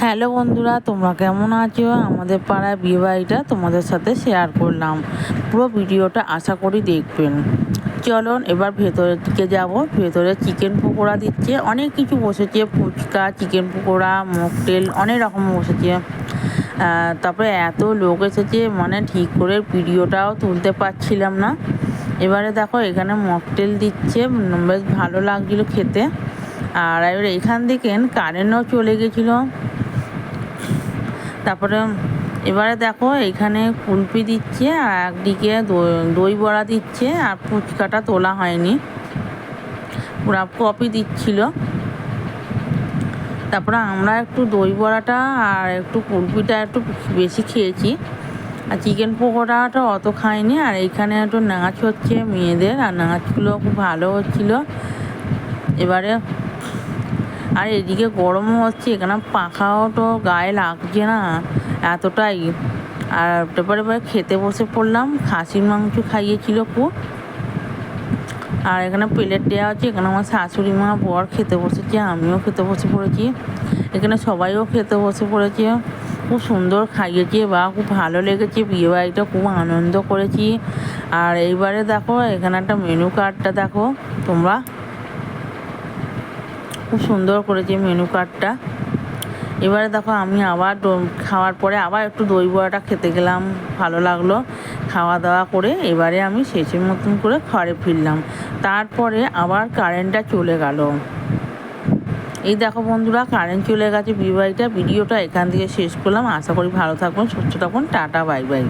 Hello বন্ধুরা, তোমরা কেমন আছো? আমাদের পাড়ায় বিয়েবাড়িটা তোমাদের সাথে শেয়ার করলাম। পুরো ভিডিওটা আশা করি দেখবেন। চলুন এবার ভেতরের দিকে যাব। ভেতরে চিকেন পকোড়া দিচ্ছে, অনেক কিছু বসেছে, ফুচকা, চিকেন পকোড়া, মকটেল, অনেক রকম বসেছে। তারপরে এত লোক এসেছে, মানে ঠিক করে ভিডিওটাও তুলতে পারছিলাম না। এবারে দেখো এখানে মকটেল দিচ্ছে, বেশ ভালো লাগছিলো খেতে। আর এবার এখান থেকে কারেন্টও চলে গেছিলো। তারপরে এবারে দেখো এখানে কুলফি দিচ্ছে, আর একদিকে দই বড়া দিচ্ছে, আর ফুচকাটা তোলা হয়নি, পুরো কপি দিচ্ছিল। তারপরে আমরা একটু দই বড়াটা আর একটু কুলফিটা একটু বেশি খেয়েছি, আর চিকেন পকোড়াটা অত খাইনি। আর এইখানে একটু নাচ হচ্ছে মেয়েদের, আর নাচগুলো খুব ভালো হচ্ছিলো। এবারে আর এদিকে গরমও হচ্ছে, এখানে পাখাও তো গায়ে লাগছে না এতটাই। আর তারপরে খেতে বসে পড়লাম। খাসির মাংস খাইয়েছিল খুব। আর এখানে প্লেট দেওয়া হচ্ছে, এখানে আমার শাশুড়ি মা বর খেতে বসেছে, আমিও খেতে বসে পড়েছি, এখানে সবাইও খেতে বসে পড়েছে। খুব সুন্দর খাইয়েছে, বা খুব ভালো লেগেছে, বিয়েবাড়িটা খুব আনন্দ করেছি। আর এইবারে দেখো এখানে একটা মেনু কার্ডটা দেখো তোমরা, খুব সুন্দর করেছে মেনু কার্ডটা। এবারে দেখো আমি আবার খাওয়ার পরে আবার একটু দই বড়াটা খেতে গেলাম, ভালো লাগলো। খাওয়া দাওয়া করে এবারে আমি শেষের মতন করে ঘরে ফিরলাম। তারপরে আবার কারেন্টটা চলে গেল। এই দেখো বন্ধুরা, কারেন্ট চলে গেছে বিয়েবাড়িটা। ভিডিওটা এখান থেকে শেষ করলাম। আশা করি ভালো থাকবেন, সুস্থ থাকুন। Tata, bye bye.